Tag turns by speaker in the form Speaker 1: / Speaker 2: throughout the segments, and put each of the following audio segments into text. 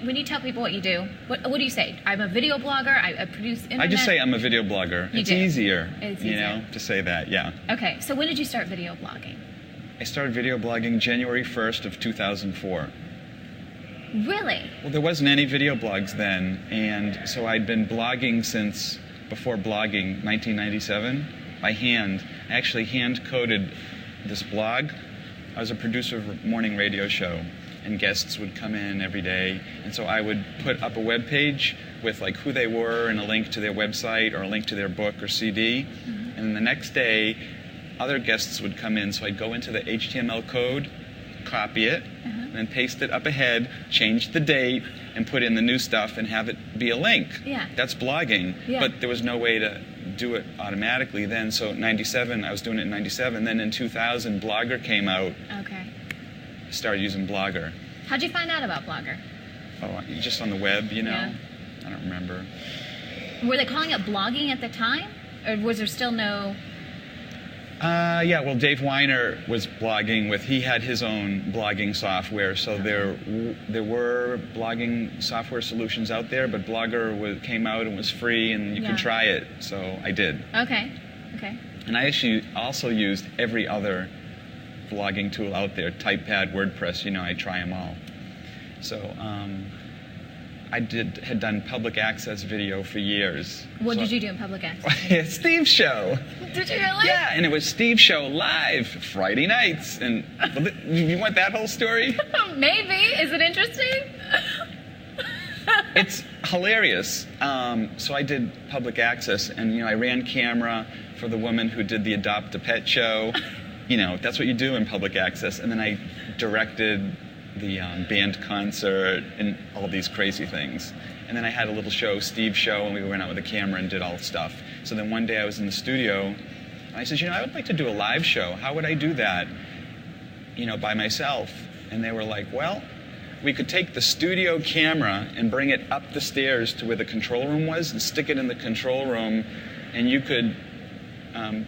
Speaker 1: when you tell people what you do, what do you say? I'm a video blogger. I produce internet.
Speaker 2: I just say I'm a video blogger. It's easier, you know, to say that. Yeah.
Speaker 1: Okay. So when did you start video blogging?
Speaker 2: I started video blogging January 1st of 2004.
Speaker 1: Really?
Speaker 2: Well, there wasn't any video blogs then, and so I'd been blogging since before blogging, 1997, by hand. I actually hand-coded this blog. I was a producer of a morning radio show, and guests would come in every day, and so I would put up a web page with like who they were and a link to their website or a link to their book or CD, and then the next day, other guests would come in, so I'd go into the HTML code, copy it, and then paste it up ahead, change the date, and put in the new stuff and have it be a link.
Speaker 1: Yeah.
Speaker 2: That's blogging,
Speaker 1: yeah.
Speaker 2: But there was no way to do it automatically then. So in 97, I was doing it in 97. Then in 2000, Blogger came out.
Speaker 1: Okay.
Speaker 2: I started using Blogger.
Speaker 1: How'd you find out about Blogger?
Speaker 2: Oh, just on the web, you know?
Speaker 1: Yeah.
Speaker 2: I don't remember.
Speaker 1: Were they calling it blogging at the time? Or was there still no...
Speaker 2: Yeah, well, Dave Weiner was blogging he had his own blogging software, so there were blogging software solutions out there, but Blogger came out and was free, and you could try it, so I did.
Speaker 1: Okay.
Speaker 2: And I actually also used every other blogging tool out there, TypePad, WordPress, you know, I try them all. So I had done public access video for years.
Speaker 1: What did you do in public access?
Speaker 2: Steve's show.
Speaker 1: Did you really?
Speaker 2: Yeah, and it was Steve's show live Friday nights. And you want that whole story?
Speaker 1: Maybe. Is it interesting?
Speaker 2: It's hilarious. So I did public access, and you know, I ran camera for the woman who did the Adopt a Pet show. You know, that's what you do in public access. And then I directed the band concert and all these crazy things. And then I had a little show, Steve's show, and we went out with a camera and did all the stuff. So then one day I was in the studio, and I said, you know, I would like to do a live show. How would I do that, you know, by myself? And they were like, well, we could take the studio camera and bring it up the stairs to where the control room was and stick it in the control room, and you could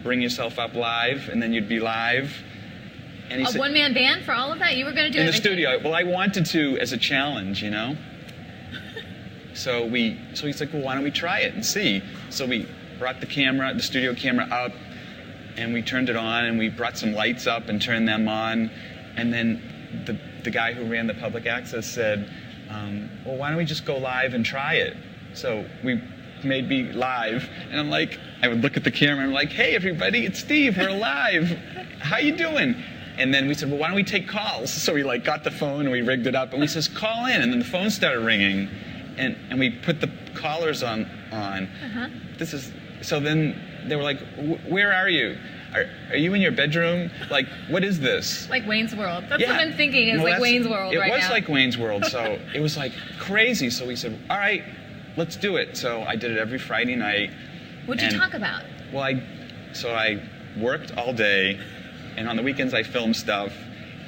Speaker 2: bring yourself up live, and then you'd be live. And he said,
Speaker 1: one-man band for all of that? You were going to do it
Speaker 2: in the studio. Well, I wanted to as a challenge, you know. So he's like, well, why don't we try it and see? So we brought the studio camera up, and we turned it on, and we brought some lights up and turned them on, and then the guy who ran the public access said, well, why don't we just go live and try it? So we made me live, and I'm like, I would look at the camera and I'm like, hey everybody, it's Steve, we're live. How you doing? And then we said, well, why don't we take calls? So we like got the phone and we rigged it up, and we says, call in, and then the phone started ringing, and we put the callers on. So then they were like, where are you? Are you in your bedroom? Like, what is this?
Speaker 1: Like Wayne's World. That's what I'm thinking is like Wayne's World right now.
Speaker 2: It was like Wayne's World, so it was like crazy. So we said, all right, let's do it. So I did it every Friday night.
Speaker 1: What'd you talk about?
Speaker 2: Well, I worked all day, and on the weekends I filmed stuff,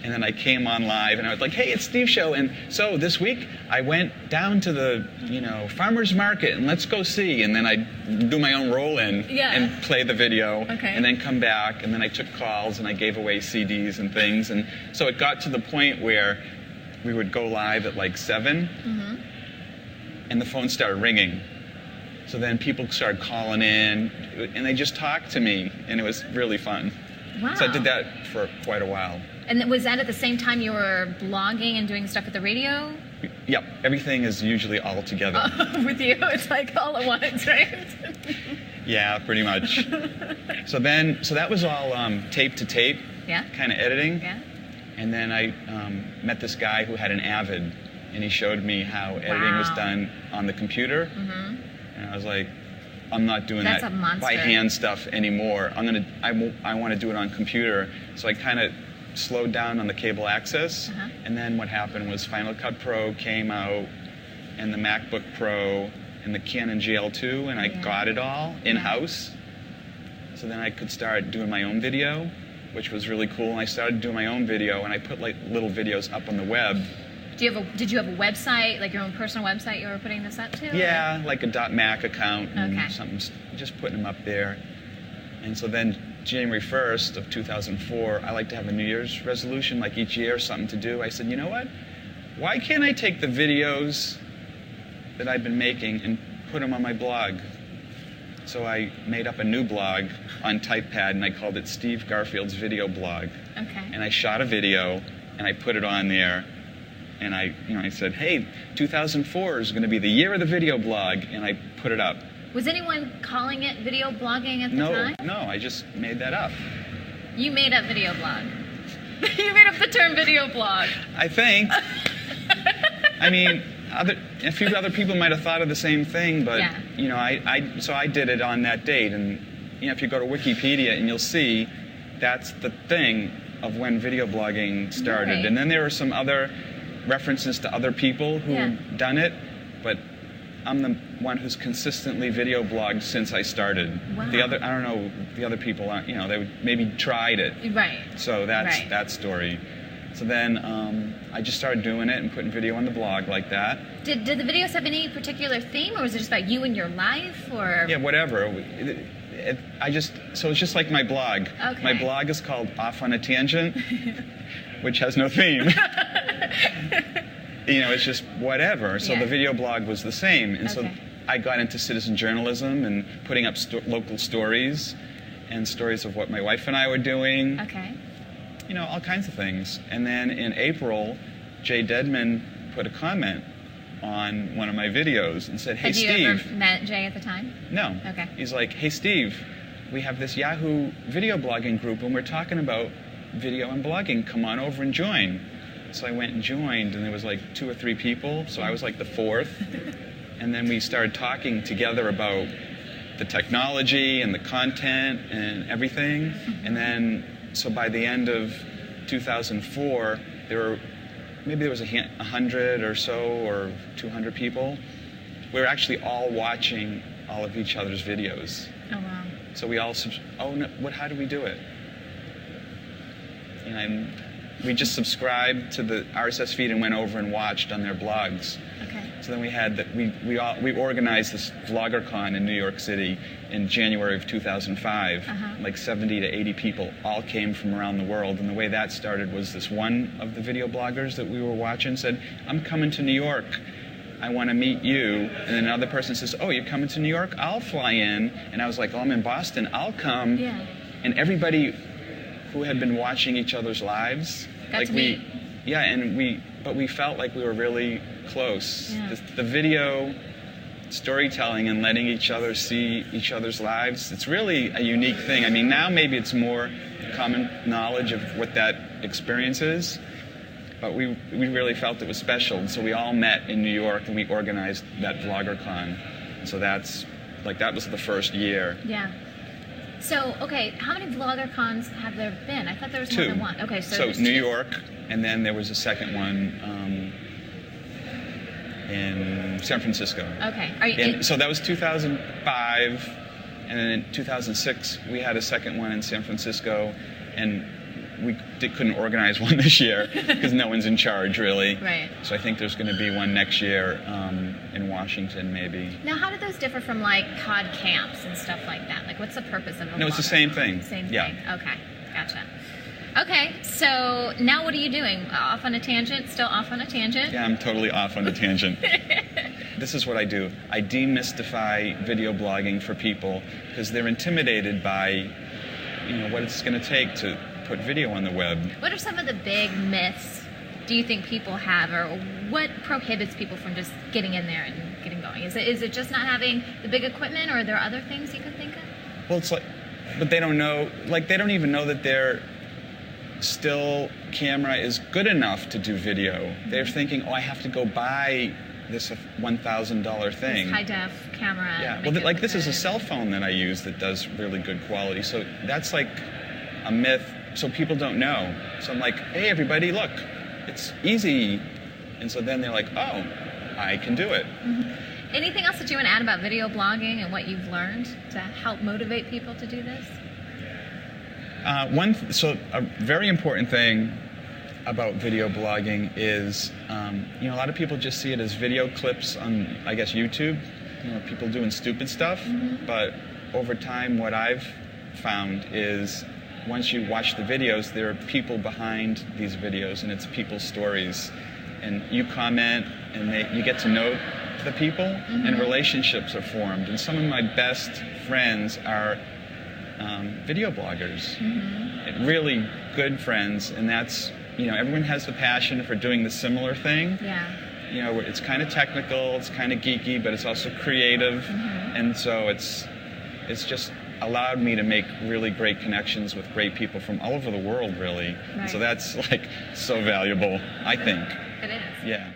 Speaker 2: and then I came on live, and I was like, hey, it's Steve's show, and so this week I went down to the, you know, farmer's market, and let's go see, and then I'd do my own roll-in and play the video, and then come back, and then I took calls, and I gave away CDs and things, and so it got to the point where we would go live at like 7, and the phone started ringing. So then people started calling in, and they just talked to me, and it was really fun.
Speaker 1: Wow.
Speaker 2: So I did that for quite a while.
Speaker 1: And was that at the same time you were blogging and doing stuff at the radio?
Speaker 2: Yep. Everything is usually all together.
Speaker 1: With you, it's like all at once, right?
Speaker 2: Yeah, pretty much. So that was all tape to tape, kind of editing.
Speaker 1: Yeah.
Speaker 2: And then I met this guy who had an Avid, and he showed me how editing was done on the computer. And I was like, I'm not doing that by hand stuff anymore. I want to do it on computer. So I kind of slowed down on the cable access. And then what happened was Final Cut Pro came out, and the MacBook Pro, and the Canon GL2, and I got it all in-house. So then I could start doing my own video, which was really cool. And I started doing my own video, and I put like little videos up on the web.
Speaker 1: Did you have a website, like your own personal website you were putting this up to?
Speaker 2: Yeah, like a .mac account and something, just putting them up there. And so then January 1st of 2004, I like to have a New Year's resolution, like each year, something to do. I said, you know what? why can't I take the videos that I've been making and put them on my blog? So I made up a new blog on TypePad, and I called it Steve Garfield's Video Blog.
Speaker 1: Okay.
Speaker 2: And I shot a video, and I put it on there. And I said, hey, 2004 is going to be the year of the video blog, and I put it up.
Speaker 1: Was anyone calling it video blogging at the time?
Speaker 2: No, I just made that up.
Speaker 1: You made up video blog. You made up the term video blog.
Speaker 2: I think. I mean, a few other people might have thought of the same thing, but
Speaker 1: yeah.
Speaker 2: So I did it on that date, and if you go to Wikipedia, and you'll see that's the thing of when video blogging started.
Speaker 1: Right.
Speaker 2: And then there are some other references to other people who've done it, but I'm the one who's consistently video blogged since I started.
Speaker 1: Wow.
Speaker 2: I don't know, the other people aren't, they maybe tried it.
Speaker 1: Right.
Speaker 2: So that's
Speaker 1: right.
Speaker 2: that story. So then I just started doing it and putting video on the blog like that.
Speaker 1: Did the videos have any particular theme, or was it just about you and your life, or?
Speaker 2: Yeah, whatever. So it's just like my blog.
Speaker 1: Okay.
Speaker 2: My blog is called Off on a Tangent, which has no theme. It's just whatever. So the video blog was the same. And so I got into citizen journalism and putting up local stories and stories of what my wife and I were doing.
Speaker 1: Okay.
Speaker 2: All kinds of things. And then in April, Jay Dedman put a comment on one of my videos and said, hey, Steve.
Speaker 1: Had you ever met Jay at the time?
Speaker 2: No.
Speaker 1: Okay.
Speaker 2: He's like, hey, Steve, we have this Yahoo video blogging group, and we're talking about video and blogging. Come on over and join. So I went and joined, and there was like 2 or 3 people, so I was like the 4th. And then we started talking together about the technology and the content and everything. And then, so by the end of 2004, maybe there was 100 or so, or 200 people. We were actually all watching all of each other's videos.
Speaker 1: Oh, wow.
Speaker 2: So we all, how do we do it? We just subscribed to the RSS feed and went over and watched on their blogs.
Speaker 1: Okay.
Speaker 2: So then we had that. We organized this VloggerCon in New York City in January of 2005. Like 70 to 80 people all came from around the world. And the way that started was this one of the video bloggers that we were watching said, "I'm coming to New York. I want to meet you." And then another person says, "Oh, you're coming to New York? I'll fly in." And I was like, "Oh, I'm in Boston. I'll come."
Speaker 1: Yeah.
Speaker 2: And everybody who had been watching each other's lives,
Speaker 1: Got to meet.
Speaker 2: but we felt like we were really close.
Speaker 1: Yeah.
Speaker 2: The video storytelling and letting each other see each other's lives, it's really a unique thing. I mean, now maybe it's more common knowledge of what that experience is, but we really felt it was special. So we all met in New York and we organized that VloggerCon. So that was the first year.
Speaker 1: Yeah. So, okay, how many VloggerCons have there been? I thought there was
Speaker 2: 2.
Speaker 1: more than one. Okay, so
Speaker 2: New York, and then there was a second one in San Francisco.
Speaker 1: Okay.
Speaker 2: So that was 2005, and then in 2006 we had a second one in San Francisco, and we couldn't organize one this year because no one's in charge, really.
Speaker 1: Right.
Speaker 2: So I think there's going to be one next year in Washington, maybe.
Speaker 1: Now, how do those differ from like COD camps and stuff like that? Like, what's the purpose of a
Speaker 2: No, it's the same thing.
Speaker 1: Same
Speaker 2: yeah.
Speaker 1: thing. Okay, gotcha. Okay, so now what are you doing? Off on a tangent? Still off on a tangent?
Speaker 2: Yeah, I'm totally off on a tangent. This is what I do. I demystify video blogging for people because they're intimidated by, what it's going to take to put video on the web.
Speaker 1: What are some of the big myths do you think people have, or what prohibits people from just getting in there and getting going? Is it just not having the big equipment, or are there other things you can think of?
Speaker 2: Well, it's like, but they don't know, they don't even know that their still camera is good enough to do video. Mm-hmm. They're thinking, I have to go buy this $1,000 thing.
Speaker 1: This high-def camera.
Speaker 2: Yeah, well, this is a cell phone that I use that does really good quality. So that's like a myth. So people don't know. So I'm like, hey, everybody, look, it's easy. And so then they're like, oh, I can do it.
Speaker 1: Mm-hmm. Anything else that you want to add about video blogging and what you've learned to help motivate people to do this?
Speaker 2: A very important thing about video blogging is, a lot of people just see it as video clips on, I guess, YouTube. People doing stupid stuff. Mm-hmm. But over time, what I've found is once you watch the videos, there are people behind these videos, and it's people's stories. and you comment, and you get to know the people, and relationships are formed. And some of my best friends are video bloggers, really good friends, and that's, everyone has the passion for doing the similar thing.
Speaker 1: Yeah.
Speaker 2: It's kind of technical, it's kind of geeky, but it's also creative, and so it's just allowed me to make really great connections with great people from all over the world, really. Right. And so that's like so valuable, I think.
Speaker 1: It is.
Speaker 2: Yeah.